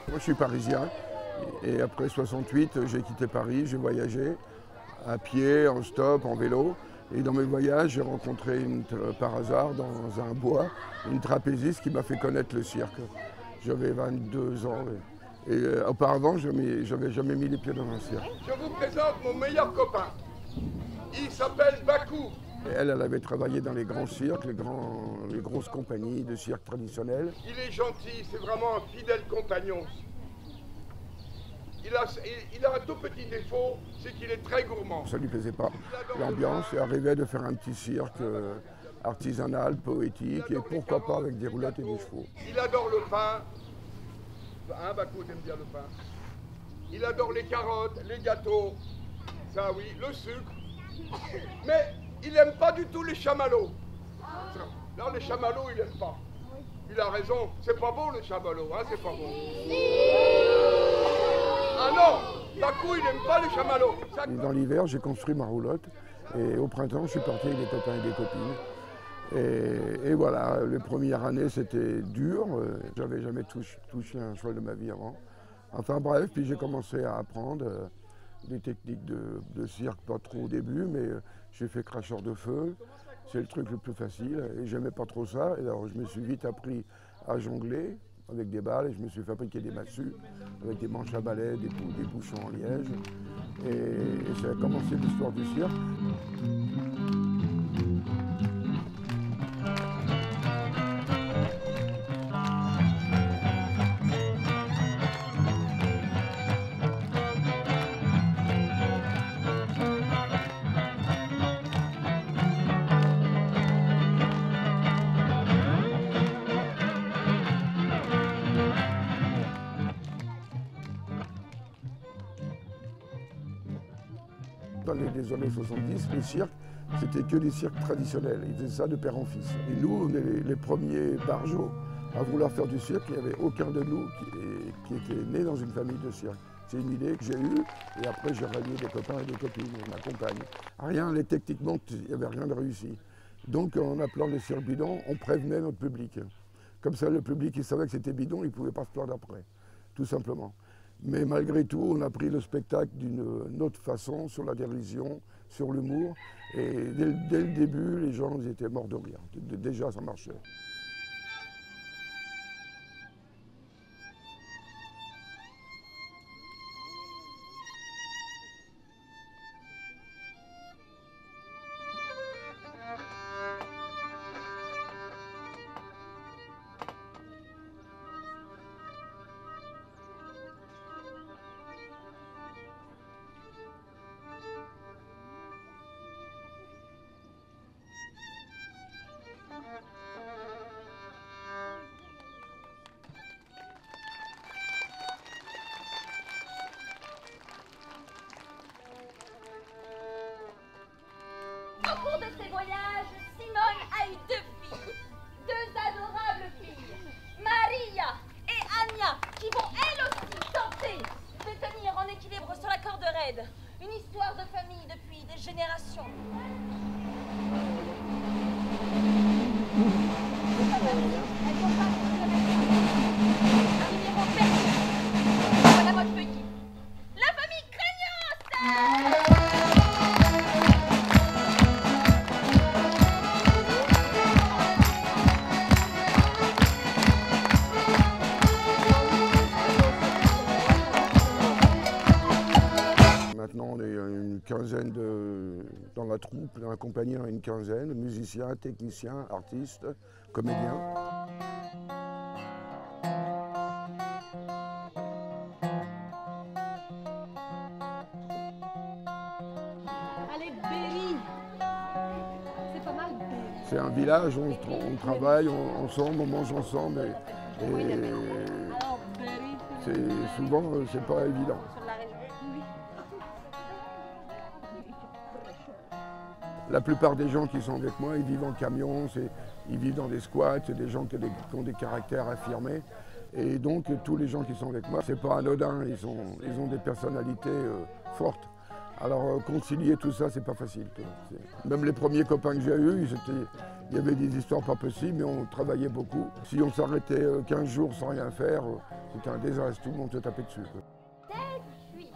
Moi je suis parisien et après 68 j'ai quitté Paris, j'ai voyagé à pied, en stop, en vélo. Et dans mes voyages j'ai rencontré par hasard dans un bois une trapéziste qui m'a fait connaître le cirque. J'avais 22 ans et auparavant je n'avais jamais mis les pieds dans un cirque. Je vous présente mon meilleur copain. Il s'appelle Bakou. Et elle avait travaillé dans les grands cirques, les grosses compagnies de cirque traditionnels. Il est gentil, c'est vraiment un fidèle compagnon. Il a un tout petit défaut, c'est qu'il est très gourmand. Ça ne lui plaisait pas l'ambiance et arrivait de faire un petit cirque artisanal, poétique et pourquoi pas avec des roulottes et des chevaux. Il adore le pain. Hein, Bakou, t'aimes bien le pain. Il adore les carottes, les gâteaux, ça oui, le sucre. Mais il n'aime pas du tout les chamallows. Non, les chamallows, il n'aime pas. Il a raison, c'est pas bon les chamallows, hein, c'est pas bon. Ah non, Bakou, il n'aime pas les chamallows. Dans l'hiver, j'ai construit ma roulotte et au printemps, je suis parti avec des copains et des copines. Et voilà, les premières années, c'était dur. J'avais jamais touché un cheval de ma vie avant. Enfin bref, puis j'ai commencé à apprendre des techniques de cirque, pas trop au début, mais j'ai fait cracheur de feu. C'est le truc le plus facile et j'aimais pas trop ça. Et alors je me suis vite appris à jongler avec des balles et je me suis fabriqué des massues avec des manches à balai, des bouchons en liège. Et ça a commencé l'histoire du cirque. Dans les années 70, les cirques, c'était que des cirques traditionnels. Ils faisaient ça de père en fils. Et nous, on est les premiers barjots à vouloir faire du cirque. Il n'y avait aucun de nous qui était né dans une famille de cirque. C'est une idée que j'ai eue et après j'ai rallié des copains et des copines, ma compagne. Rien, techniquement, il n'y avait rien de réussi. Donc en appelant les cirques bidons, on prévenait notre public. Comme ça, le public, il savait que c'était bidon, il ne pouvait pas se plaindre après, tout simplement. Mais malgré tout, on a pris le spectacle d'une autre façon, sur la dérision, sur l'humour. Et dès le début, les gens ils étaient morts de rire. Déjà, ça marchait. Au cours de ses voyages, Simone a eu deux adorables filles, Maria et Anya, qui vont elles aussi tenter de tenir en équilibre sur la corde raide. Une histoire de famille depuis des générations. Elles vont pas arriveront perdues. Voilà votre petit. La famille Craignos. Maintenant, on est une quinzaine dans la troupe, dans la compagnie, on est une quinzaine, musiciens, techniciens, artistes, comédiens. Allez, Berry. C'est pas mal, Berry. C'est un village où on travaille ensemble, on mange ensemble et Alors, Berry, souvent, c'est pas évident. sur la région. La plupart des gens qui sont avec moi, ils vivent en camion, ils vivent dans des squats, c'est des gens qui ont des caractères affirmés. Et donc tous les gens qui sont avec moi, c'est pas anodin, ils ont des personnalités fortes. Alors concilier tout ça, c'est pas facile. Même les premiers copains que j'ai eus, il y avait des histoires pas possibles, mais on travaillait beaucoup. Si on s'arrêtait 15 jours sans rien faire, c'était un désastre, tout le monde se tapait dessus. 7, 8.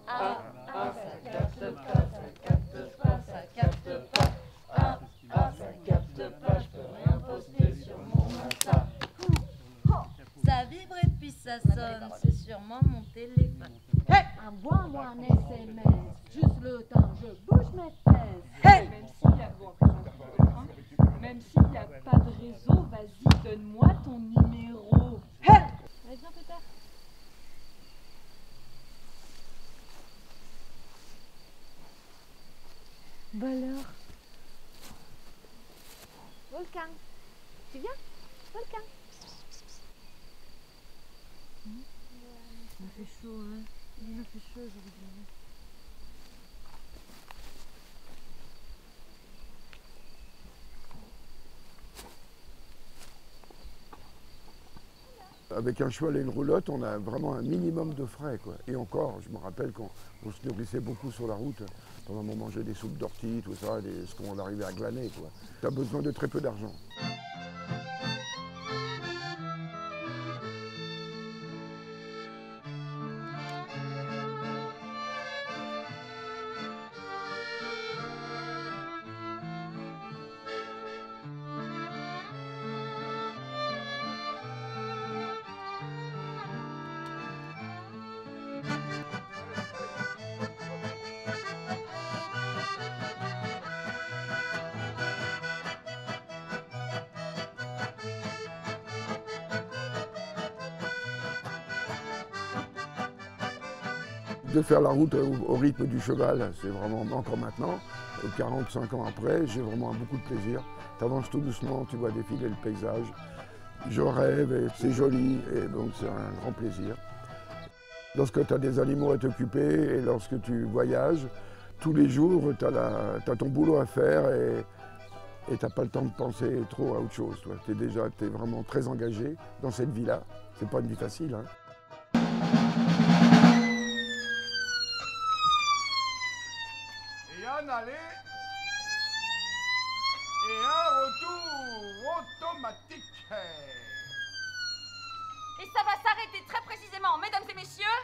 1, ça capte pas, ça capte pas, ça capte pas. 1, ça capte pas, je peux rien poster sur mon Insta. Ça vibre et puis ça sonne, c'est sûrement mon téléphone. Hey, envoie-moi un SMS, juste le temps, je bouge mes fesses. Hey, même s'il y a même s'il n'y a pas de réseau, vas-y, donne-moi ton numéro. Hey, vas-y, viens plus tard. Bah alors, Volcan, tu viens? Volcan. Il fait chaud, hein? Il fait chaud aujourd'hui. Avec un cheval et une roulotte, on a vraiment un minimum de frais, quoi. Et encore, je me rappelle qu'on se nourrissait beaucoup sur la route. Pendant un moment, on mangeait des soupes d'ortie, tout ça, ce qu'on arrivait à glaner, quoi. Tu as besoin de très peu d'argent. De faire la route au rythme du cheval, c'est vraiment, encore maintenant, 45 ans après, j'ai vraiment beaucoup de plaisir. Tu avances tout doucement, tu vois défiler le paysage. Je rêve et c'est joli, et donc c'est un grand plaisir. Lorsque tu as des animaux à t'occuper et lorsque tu voyages, tous les jours, tu as ton boulot à faire et tu n'as pas le temps de penser trop à autre chose. Tu es vraiment très engagé dans cette vie-là. C'est pas une vie facile, hein. Un aller et un retour automatique. Et ça va s'arrêter très précisément, mesdames et messieurs,